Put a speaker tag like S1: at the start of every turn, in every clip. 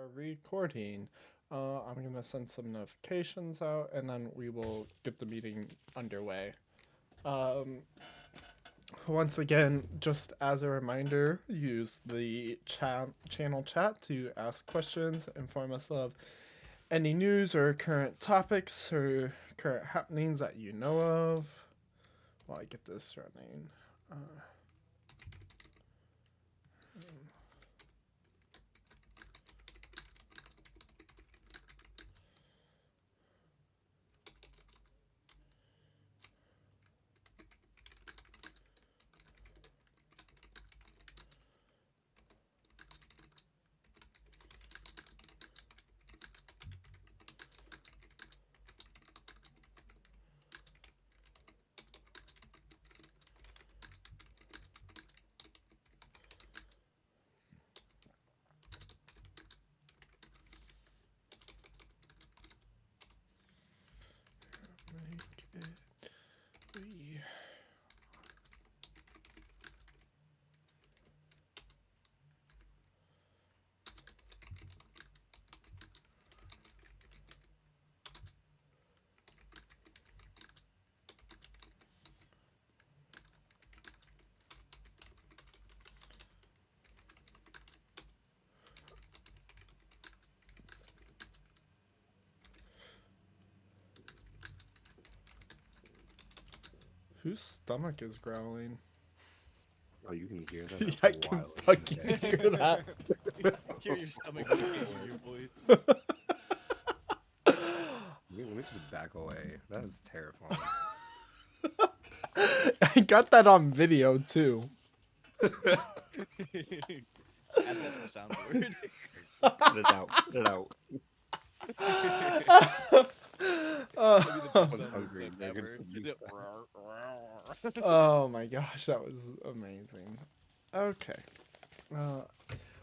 S1: are recording. I'm going to send some notifications out and then we will get the meeting underway. Um, Once again, just as a reminder, use the channel chat to ask questions, inform us of any news or current topics or current happenings that you know of. While I get this running. Make it we. Whose stomach is growling?
S2: Oh, you can hear that?
S1: Yeah,
S2: That's
S1: I can
S2: wild.
S1: fucking
S2: Okay.
S1: hear that.
S3: Hear your stomach moving in your voice.
S2: Let me just back away. That is terrifying.
S1: I got that on video too.
S3: Add that to the soundboard.
S2: Cut it out. Cut it out.
S3: That'd be the best
S2: Someone's
S3: sound
S2: hungry.
S3: effect
S2: They're gonna
S3: ever.
S2: use that.
S1: Oh my gosh, that was amazing. Okay.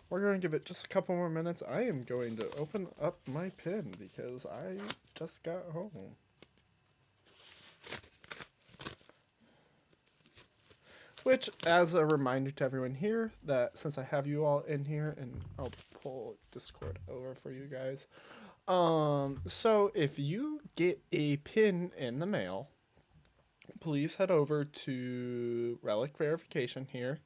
S1: We're going to give it just a couple more minutes. I am going to open up my pin because I just got home. Which, as a reminder to everyone here, that since I have you all in here, and I'll pull Discord over for you guys. So if you get a pin in the mail, please head over to Relic Verification here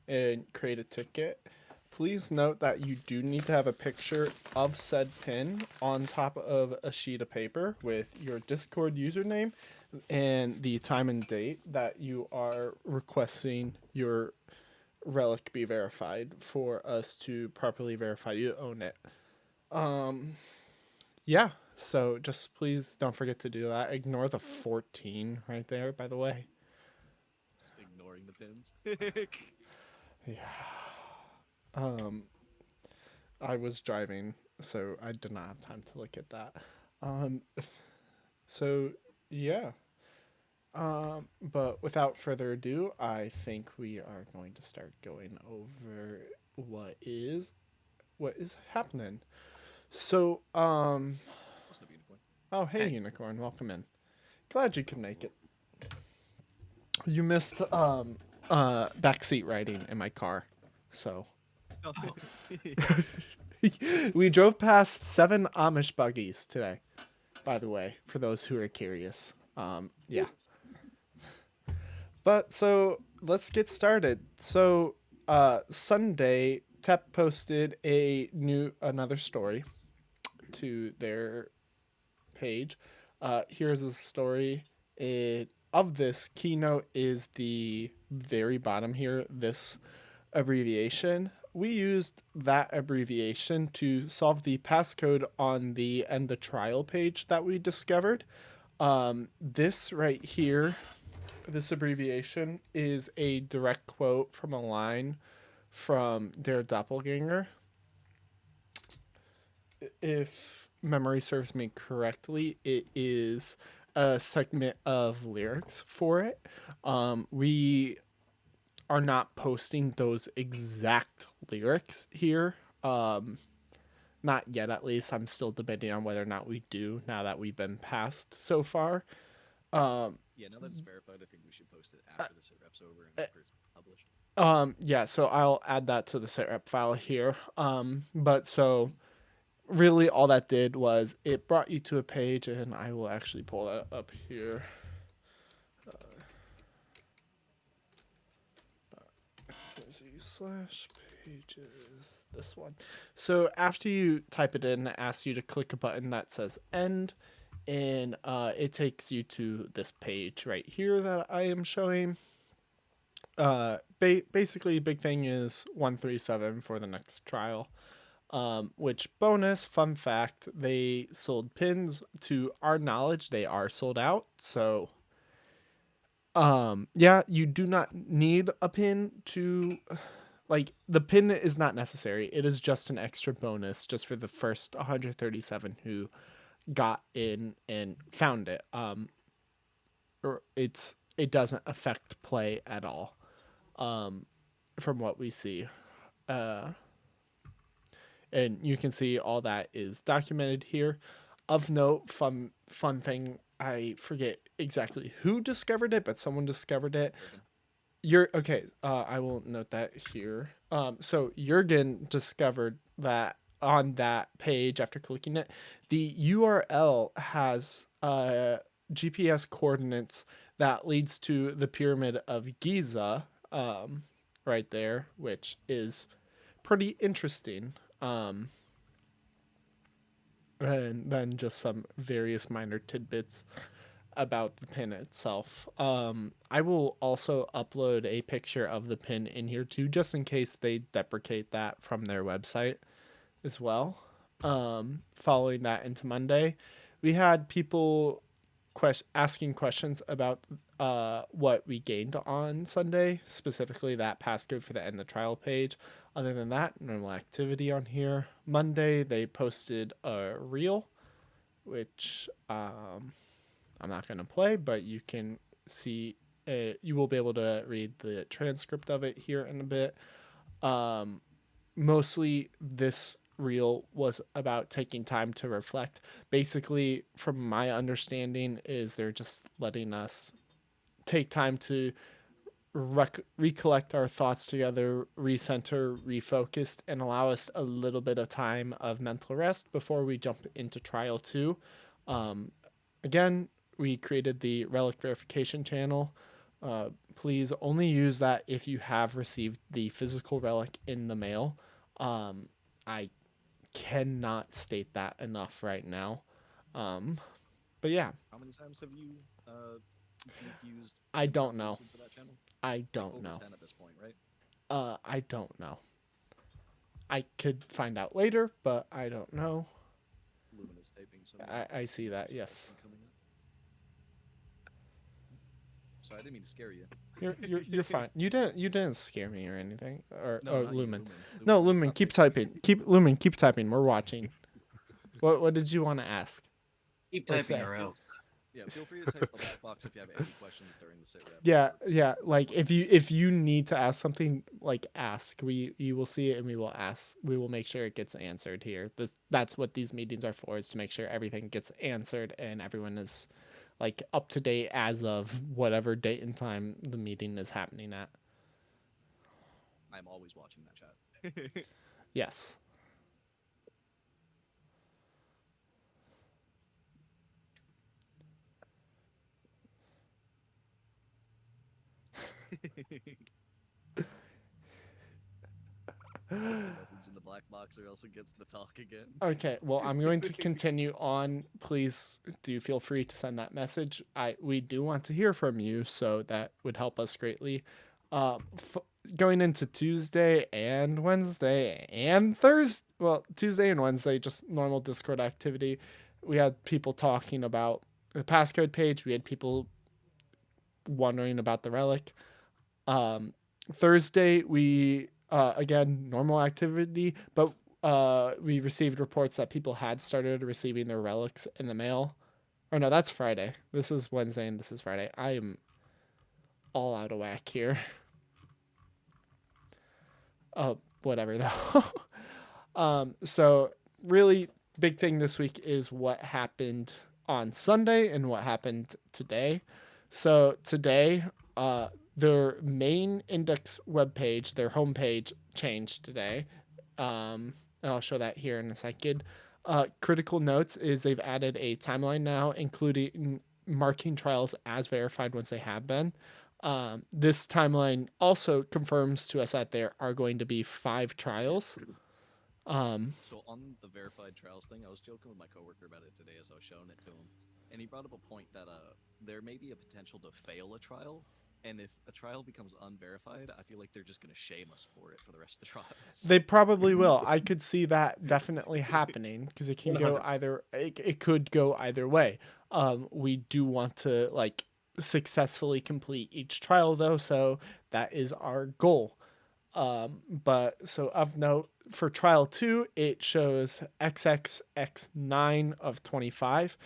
S1: and create a ticket. Please note that you do need to have a picture of said pin on top of a sheet of paper with your Discord username and the time and date that you are requesting your relic be verified for us to properly verify you own it. Yeah, so just please don't forget to do that. Ignore the 14 right there, by the way.
S3: Just ignoring the pins.
S1: Yeah. I was driving, so I did not have time to look at that. Um, so yeah. But without further ado, I think we are going to start going over what is happening. So,
S3: What's up, unicorn?
S1: oh hey, Unicorn, welcome in. Glad you could make it. You missed backseat riding in my car, so.
S3: Oh.
S1: We drove past 7 Amish buggies today, by the way, for those who are curious. Yeah. But so let's get started. So Sunday, TEP posted another story to their page. Here's a story. Of this keynote is the very bottom here, this abbreviation. We used that abbreviation to solve the passcode on the end the trial page that we discovered. This right here, this abbreviation is a direct quote from a line from their doppelganger. If memory serves me correctly, it is a segment of lyrics for it. We are not posting those exact lyrics here. Not yet, at least. I'm still debating on whether or not we do now that we've been passed so far.
S3: Yeah, now that it's verified, I think we should post it after the SitRep's over and after it's published.
S1: Yeah, so I'll add that to the SitRep file here. But so really all that did was it brought you to a page, and I will actually pull that up here. Slash pages, this one. So after you type it in, it asks you to click a button that says end, and it takes you to this page right here that I am showing. Basically, big thing is 137 for the next trial. Which bonus fun fact, they sold pins. To our knowledge, they are sold out. So yeah, you do not need a pin to, like, the pin is not necessary. It is just an extra bonus just for the first 137 who got in and found it. Or it doesn't affect play at all. From what we see. And you can see all that is documented here. Of note, fun thing, I forget exactly who discovered it, but someone discovered it. You're okay. I will note that here. So Jurgen discovered that on that page after clicking it, the URL has GPS coordinates that leads to the Pyramid of Giza, right there, which is pretty interesting. And then just some various minor tidbits about the pin itself. I will also upload a picture of the pin in here too, just in case they deprecate that from their website as well. Following that into Monday, we had people asking questions about what we gained on Sunday, specifically that passcode for the end the trial page. Other than that, normal activity on here. Monday, they posted a reel, which I'm not going to play, but you can see it. You will be able to read the transcript of it here in a bit. Mostly, this reel was about taking time to reflect. Basically, from my understanding, is they're just letting us take time to recollect our thoughts together, recenter, refocus, and allow us a little bit of time of mental rest before we jump into trial 2. Again, we created the relic verification channel. Please only use that if you have received the physical relic in the mail. I cannot state that enough right now. But yeah,
S3: How many times have you defused?
S1: I don't know.
S3: For that channel?
S1: I don't
S3: Over
S1: know.
S3: 10 at this point, right?
S1: I don't know. I could find out later, but I don't know.
S3: Luminous taping.
S1: I see that. Yes.
S3: So I didn't mean to scare you.
S1: You're fine. You didn't scare me or anything. Or
S3: No, not you,
S1: Lumen.
S3: Lumen.
S1: No,
S3: Lumen,
S1: Lumen,
S3: stop
S1: keep
S3: taking
S1: typing. Keep typing. We're watching. What did you want to ask?
S4: Keep
S1: Or
S4: typing
S1: say?
S4: or else.
S3: Yeah, feel free to type the black box if you have any questions during the SitRep.
S1: Yeah. Like if you need to ask something, like ask. You will see it and we will ask. We will make sure it gets answered here. That's what these meetings are for, is to make sure everything gets answered and everyone is like up to date as of whatever date and time the meeting is happening at.
S3: I'm always watching that chat.
S1: Yes.
S3: Message in the black box, or else it gets the talk again.
S1: Okay, well, I'm going to continue on. Please do feel free to send that message. We do want to hear from you, so that would help us greatly. Going into Tuesday and Wednesday and Thursday, well, Tuesday and Wednesday, just normal Discord activity. We had people talking about the passcode page. We had people wondering about the relic. Thursday, we again normal activity, but we received reports that people had started receiving their relics in the mail. Or no, that's Friday. This is Wednesday and this is Friday. I am all out of whack here. Whatever though. So really big thing this week is what happened on Sunday and what happened today. So today, their main index webpage, their homepage changed today. And I'll show that here in a second. Critical notes is they've added a timeline now, including marking trials as verified once they have been. This timeline also confirms to us that there are going to be 5 trials.
S3: So on the verified trials thing, I was joking with my coworker about it today as I was showing it to him, and he brought up a point that there may be a potential to fail a trial, and if a trial becomes unverified, I feel like they're just gonna shame us for it for the rest of the trials.
S1: They probably will. I could see that definitely happening because it can go
S2: 100%.
S1: either. It could go either way. We do want to like successfully complete each trial though, so that is our goal. But so of note for trial 2, it shows XXX9 of 25.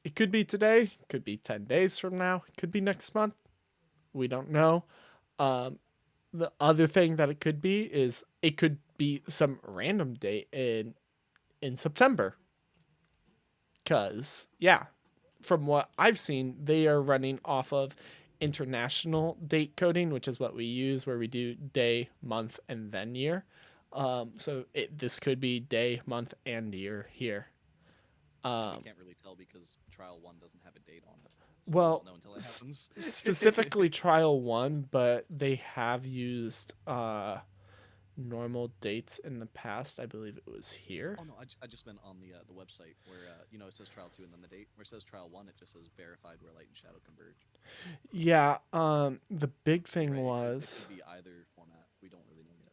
S1: It could be today, could be 10 days from now, could be next month. We don't know. The other thing that it could be is it could be some random date in September. Cause yeah, from what I've seen, they are running off of international date coding, which is what we use, where we do day, month, and then year. So this could be day, month, and year here.
S3: We can't really tell because trial 1 doesn't have a date on it, so we
S1: Well,
S3: won't know until it happens.
S1: specifically trial 1, but they have used normal dates in the past. I believe it was here.
S3: Oh no, I just meant on the website where it says trial 2 and then the date. Where it says trial 1, it just says verified where light and shadow converge.
S1: Yeah, the big thing
S3: Right,
S1: was,
S3: it could be either format. We don't really know yet.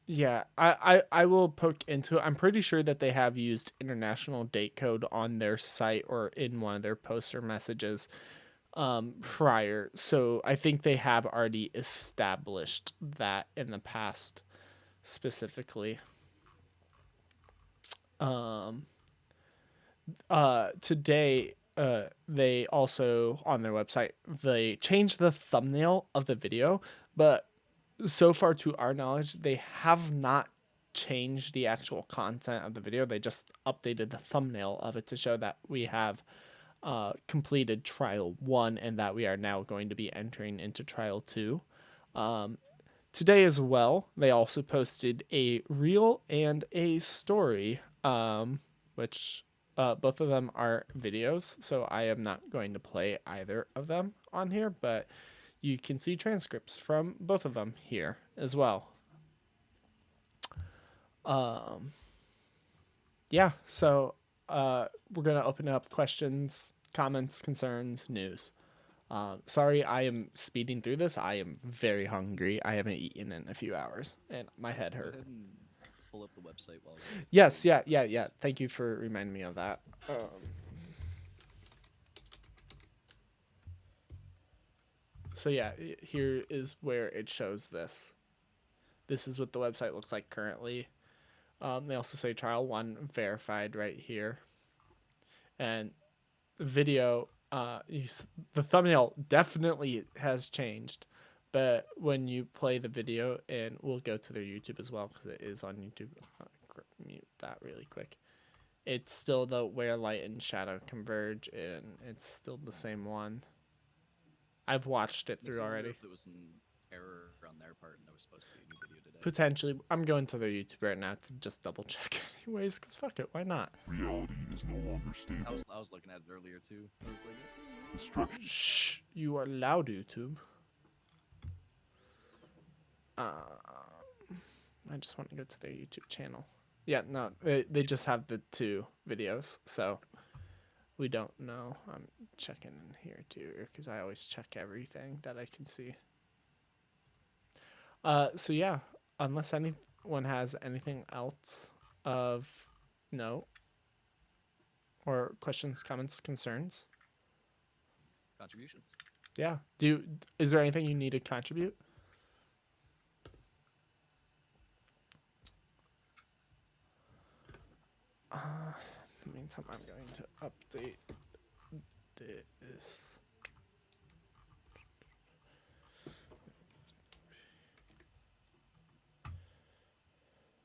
S1: yeah, I will poke into it. I'm pretty sure that they have used international date code on their site or in one of their poster messages prior. So I think they have already established that in the past specifically. Today they also on their website they changed the thumbnail of the video, but so far to our knowledge they have not changed the actual content of the video. They just updated the thumbnail of it to show that we have completed trial 1 and that we are now going to be entering into trial 2. Today as well, they also posted a reel and a story, which both of them are videos, so I am not going to play either of them on here, but you can see transcripts from both of them here as well. Yeah, so we're going to open up questions, comments, concerns, news. Sorry, I am speeding through this. I am very hungry. I haven't eaten in a few hours, and my head
S3: Go
S1: hurt.
S3: ahead and pull up the website while.
S1: Yes, yeah. Thank you for reminding me of that. So yeah, here is where it shows this. This is what the website looks like currently. They also say trial 1 verified right here, and video. The thumbnail definitely has changed, but when you play the video, and we'll go to their YouTube as well because it is on YouTube. Mute that really quick. It's still the where light and shadow converge, and it's still the same one. I've watched it through already.
S3: If it was an error on their part and there was supposed to be a new video today.
S1: Potentially, I'm going to their YouTube right now to just double check anyways, because fuck it, why not?
S4: Reality is no longer stable.
S3: I was looking at it earlier too. I was like,
S4: Destruction.
S1: Shh, you are loud, YouTube. I just want to go to their YouTube channel. Yeah, no, they just have the 2 videos, so we don't know. I'm checking in here too, because I always check everything that I can see. So yeah, unless anyone has anything else of note or questions, comments, concerns.
S3: contributions.
S1: Yeah. Is there anything you need to contribute? In the meantime, I'm going to update this.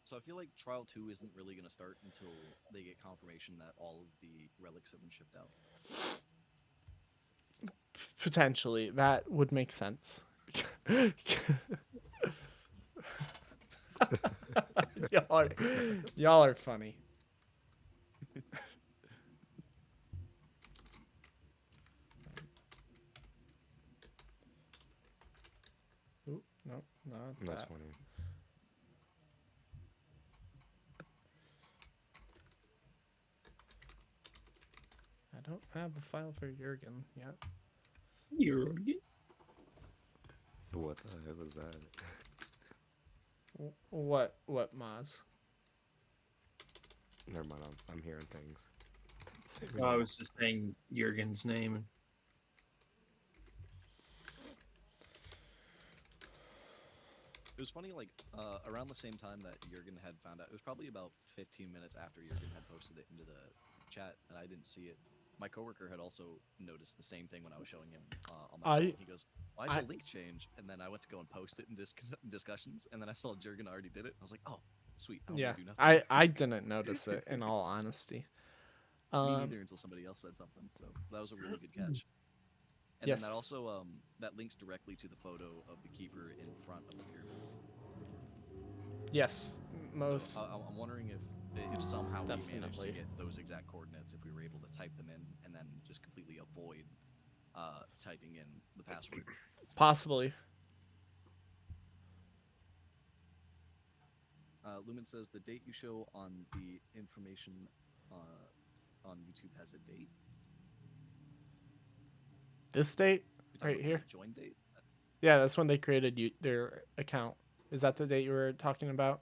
S3: So I feel like trial 2 isn't really going to start until they get confirmation that all of the relics have been shipped out.
S1: Potentially, that would make sense. y'all are funny. Ooh, no, not
S2: That's
S1: that.
S2: funny.
S1: I don't have a file for Jurgen yet.
S2: What the heck was that?
S1: What, Maz?
S2: Never mind. I'm hearing things.
S5: Oh, I was just saying Jurgen's name.
S3: It was funny, like, around the same time that Jurgen had found out, it was probably about 15 minutes after Jurgen had posted it into the chat, and I didn't see it. My coworker had also noticed the same thing when I was showing him on my phone. He goes, "Why'd
S1: I-
S3: the link change?" And then I went to go and post it in discussions, and then I saw Jurgen already did it. I was like, "Oh, sweet! I don't
S1: Yeah,
S3: gotta do nothing."
S1: I didn't notice it in all honesty.
S3: Me neither until somebody else said something. So that was a really good catch. And then that
S1: Yes.
S3: also that links directly to the photo of the keeper in front of the pyramids.
S1: Yes,
S3: So
S1: most
S3: I'm wondering if somehow we managed to
S1: definitely.
S3: get those exact coordinates, if we were able to type them in and then just completely avoid typing in the password.
S1: Possibly.
S3: Lumen says the date you show on the information on YouTube has a date.
S1: This date
S3: You're talking
S1: right
S3: about
S1: here.
S3: the join date.
S1: Yeah, that's when they created their account. Is that the date you were talking about?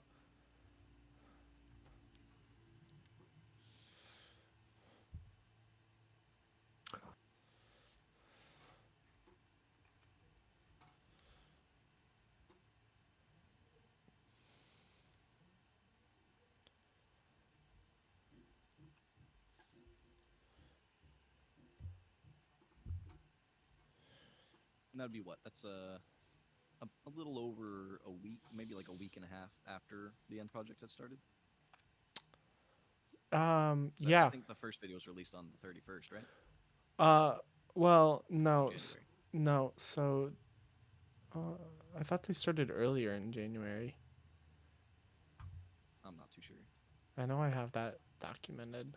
S3: And that'd be what? That's a little over a week, maybe like a week and a half after the end project had started. I
S1: Yeah.
S3: think the first video was released on the 31st, right?
S1: Uh, well, no,
S3: January.
S1: no. So, I thought they started earlier in January.
S3: I'm not too sure.
S1: I know I have that documented.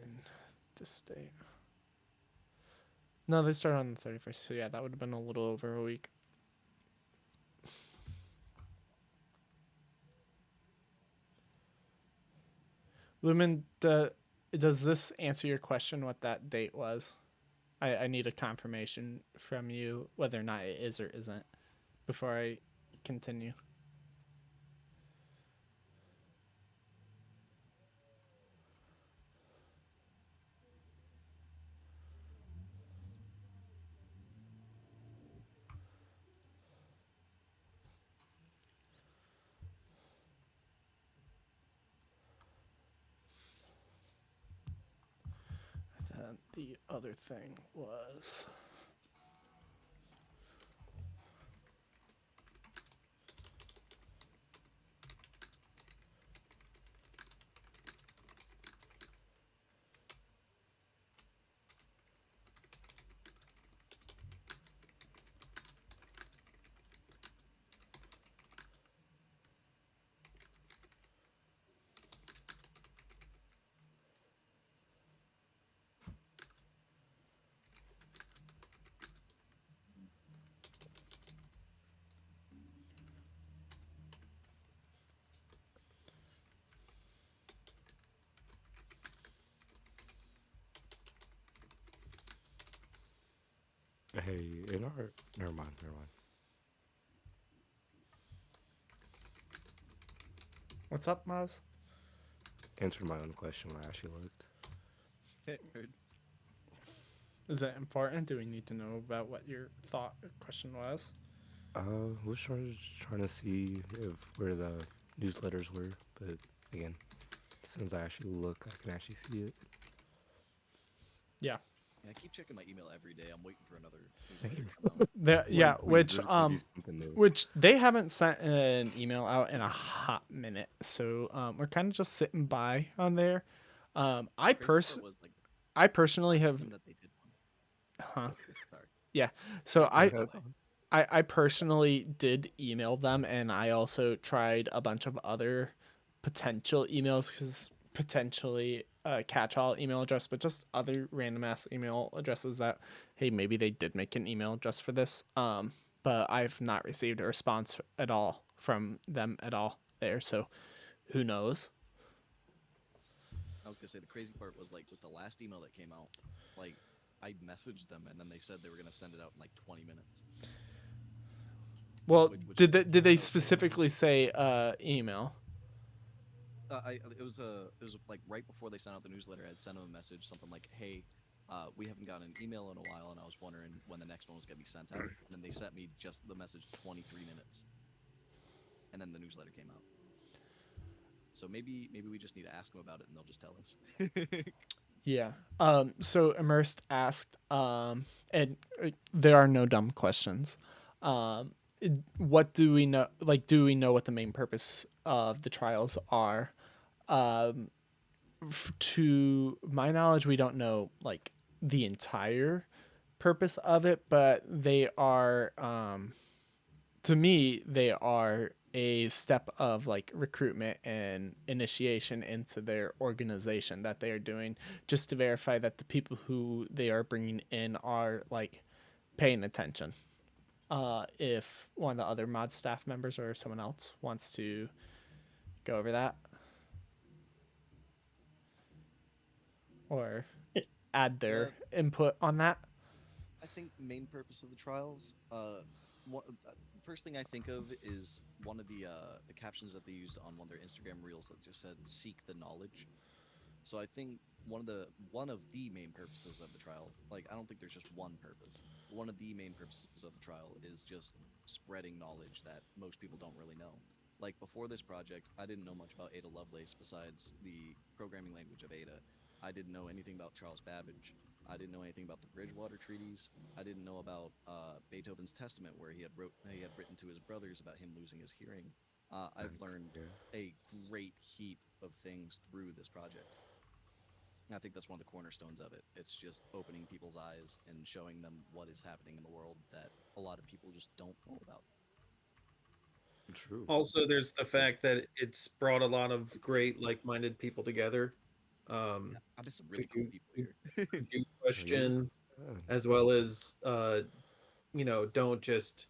S1: In this date. No, they started on the 31st. So yeah, that would have been a little over a week. Lumen, does this answer your question? What that date was? I need a confirmation from you whether or not it is or isn't before I continue. And then the other thing was.
S2: Hey, in our never mind.
S1: What's up, Maz?
S2: Answered my own question when I actually looked.
S3: Heard.
S1: Is it important? Do we need to know about what your question was?
S2: Was trying to see if where the newsletters were, but again, since I actually look, I can actually see it.
S1: Yeah.
S3: Yeah, I keep checking my email every day. I'm waiting for another
S2: Thanks.
S3: newsletter to come out.
S1: Yeah,
S2: Please, there's gonna be something new.
S1: which they haven't sent an email out in a hot minute, so we're kind of just sitting by on there. I
S3: Crazy part was like
S1: I personally
S3: I
S1: have,
S3: seen that they did one.
S1: huh?
S3: Sorry.
S1: Yeah, so
S2: Go ahead.
S1: I personally did email them, and I also tried a bunch of other potential emails because potentially a catch-all email address, but just other random ass email addresses that, hey, maybe they did make an email just for this. But I've not received a response at all from them at all there. So who knows?
S3: I was gonna say the crazy part was like with the last email that came out, like I messaged them and then they said they were gonna send it out in like 20 minutes.
S1: Well,
S3: Which is
S1: did they
S3: so crazy.
S1: specifically say email?
S3: It was like right before they sent out the newsletter. I had sent them a message, something like, "Hey, we haven't gotten an email in a while, and I was wondering when the next one was gonna be sent out." And then they sent me just the message 23 minutes, and then the newsletter came out. So maybe we just need to ask them about it, and they'll just tell us.
S1: Yeah. So Immersed asked, and there are no dumb questions. What do we know? Like, do we know what the main purpose of the trials are? To my knowledge, we don't know like the entire purpose of it, but they are, to me, they are a step of like recruitment and initiation into their organization that they are doing just to verify that the people who they are bringing in are like paying attention. If one of the other mod staff members or someone else wants to go over that or add their
S3: the
S1: input on that.
S3: I think main purpose of the trials. The first thing I think of is one of the captions that they used on one of their Instagram reels that just said "seek the knowledge." So I think one of the main purposes of the trial, like I don't think there's just one purpose. But one of the main purposes of the trial is just spreading knowledge that most people don't really know. Like before this project, I didn't know much about Ada Lovelace besides the programming language of Ada. I didn't know anything about Charles Babbage. I didn't know anything about the Bridgewater treaties. I didn't know about Beethoven's Testament, where he had written to his brothers about him losing his hearing. I've
S2: Nice.
S3: learned
S2: Yeah.
S3: a great heap of things through this project. I think that's one of the cornerstones of it. It's just opening people's eyes and showing them what is happening in the world that a lot of people just don't know about.
S2: True.
S5: Also, there's the fact that it's brought a lot of great like-minded people together.
S3: Yeah,
S5: Um,
S3: I met some
S5: to
S3: really cool
S5: do
S3: people here.
S5: to do
S2: Oh yeah.
S5: question
S2: Yeah.
S5: as well as don't just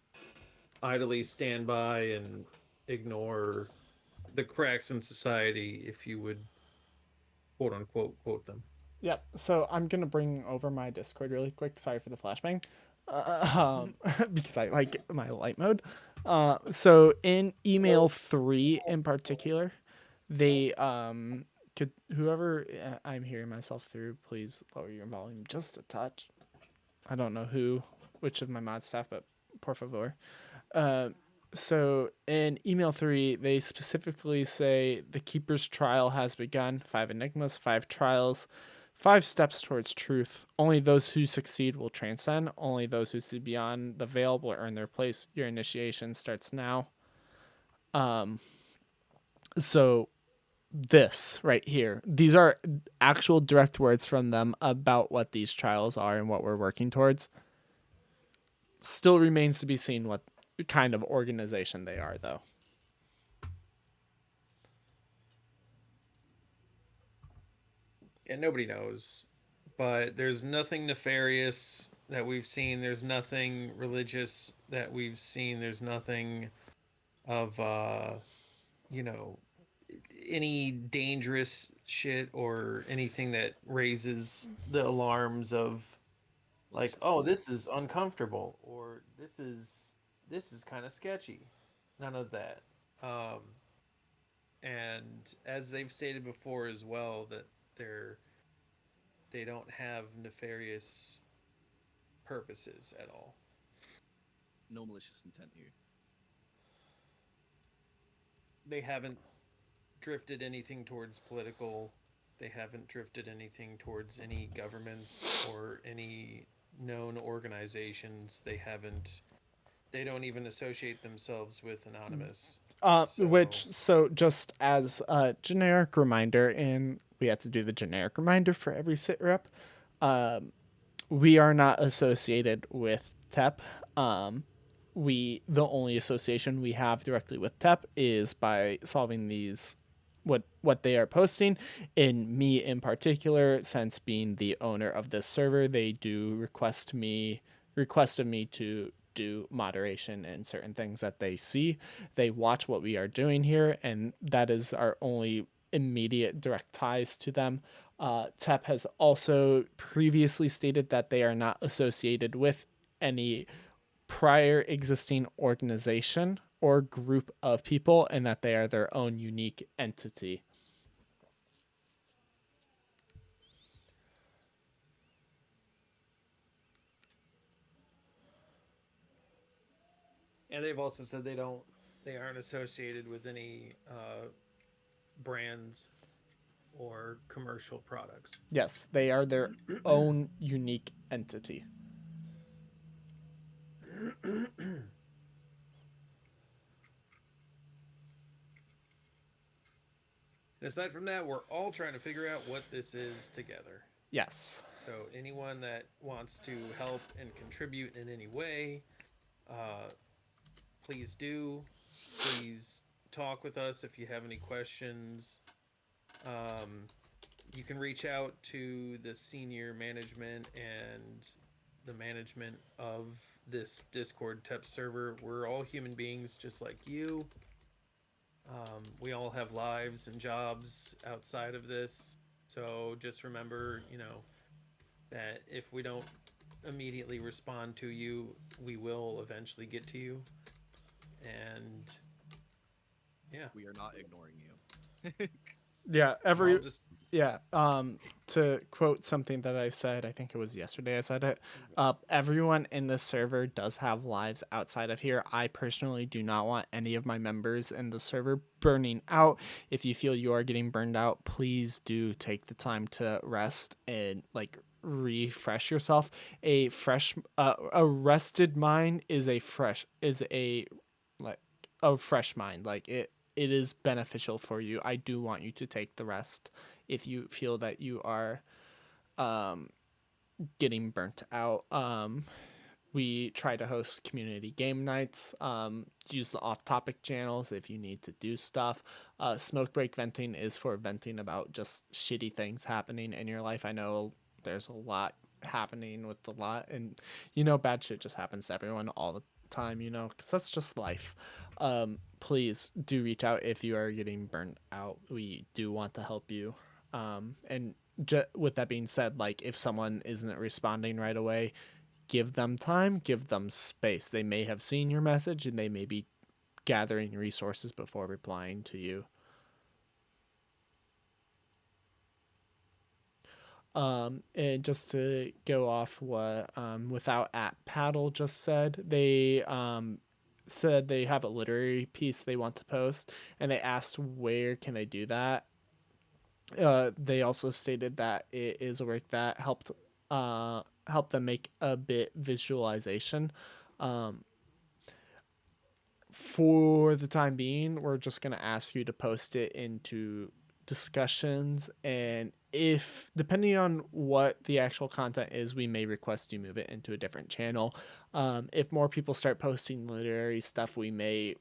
S5: idly stand by and ignore the cracks in society, if you would quote unquote quote them.
S1: Yep. So I'm gonna bring over my Discord really quick. Sorry for the flashbang, because I like my light mode. So in email 3 in particular, they could whoever I'm hearing myself through, please lower your volume just a touch. I don't know which of my mod staff, but por favor. Uh, so in email 3, they specifically say the Keeper's trial has begun. 5 enigmas, 5 trials, 5 steps towards truth. Only those who succeed will transcend. Only those who see beyond the veil will earn their place. Your initiation starts now. So this right here, these are actual direct words from them about what these trials are and what we're working towards. Still remains to be seen what kind of organization they are, though.
S5: And nobody knows, but there's nothing nefarious that we've seen. There's nothing religious that we've seen. There's nothing of you know any dangerous shit or anything that raises the alarms of like,
S3: Malicious
S5: oh,
S3: intent.
S5: this is uncomfortable or this is kind of sketchy. None of that. um and as they've stated before as well, that they're they don't have nefarious purposes at all.
S3: No malicious intent here.
S5: They haven't drifted anything towards political. They haven't drifted anything towards any governments or any known organizations. They don't even associate themselves with anonymous. So,
S1: Which, so just as a generic reminder, and we have to do the generic reminder for every sit rep, we are not associated with TEP. the only association we have directly with TEP is by solving these what they are posting. In me in particular, since being the owner of this server, they do requested me to do moderation and certain things that they see. They watch what we are doing here, and that is our only immediate direct ties to them. TEP has also previously stated that they are not associated with any prior existing organization or group of people, and that they are their own unique entity.
S5: And they've also said they aren't associated with any brands or commercial products.
S1: Yes, they are their own unique entity.
S5: And aside from that, we're all trying to figure out what this is together.
S1: Yes.
S5: So anyone that wants to help and contribute in any way, please do. Please talk with us if you have any questions. You can reach out to the senior management and the management of this Discord TEP server. We're all human beings just like you. We all have lives and jobs outside of this. So just remember, that if we don't immediately respond to you, we will eventually get to you. And yeah,
S3: We are not ignoring you.
S1: Yeah,
S5: I'll just
S1: yeah, to quote something that I said, I think it was yesterday I said it. Everyone in the server does have lives outside of here. I personally do not want any of my members in the server burning out. If you feel you are getting burned out, please do take the time to rest and refresh yourself. A rested mind is a like a fresh mind. It is beneficial for you. I do want you to take the rest if you feel that you are getting burnt out. We try to host community game nights. Use the off-topic channels if you need to do stuff. Smoke break venting is for venting about just shitty things happening in your life. I know there's a lot happening with the lot, and bad shit just happens to everyone all the time. Because that's just life. Please do reach out if you are getting burnt out. We do want to help you. And with that being said, if someone isn't responding right away, give them time, give them space. They may have seen your message and they may be gathering resources before replying to you. And just to go off what Without at Paddle just said, they said they have a literary piece they want to post, and they asked where can they do that. They also stated that it is a work that help them make a bit visualization. For the time being, we're just going to ask you to post it into discussions, and if depending on what the actual content is, we may request you move it into a different channel. If more people start posting literary stuff, we may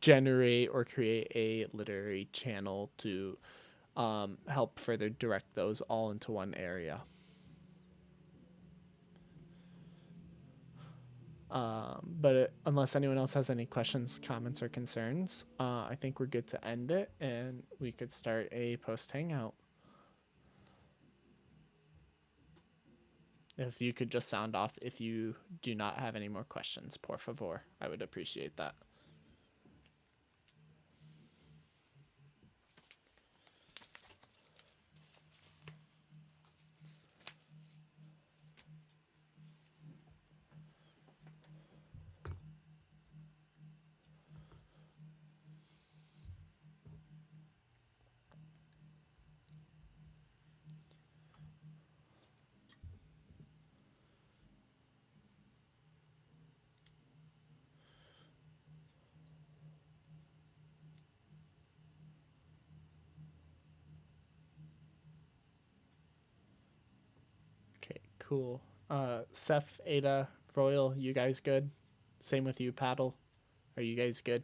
S1: generate or create a literary channel to help further direct those all into one area. But unless anyone else has any questions, comments, or concerns, I think we're good to end it, and we could start a post hangout. If you could just sound off if you do not have any more questions, por favor. I would appreciate that. Okay, cool. Seth, Ada, Royal, you guys good? Same with you, Paddle. Are you guys good?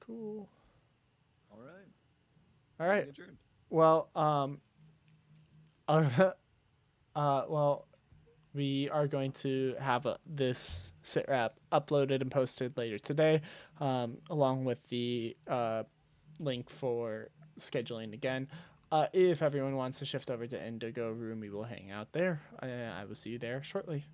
S1: Cool.
S3: All right.
S1: All right.
S3: Meeting adjourned.
S1: Well, well, we are going to have this SitRep uploaded and posted later today, along with the link for scheduling again. If everyone wants to shift over to Indigo Room, we will hang out there. I will see you there shortly.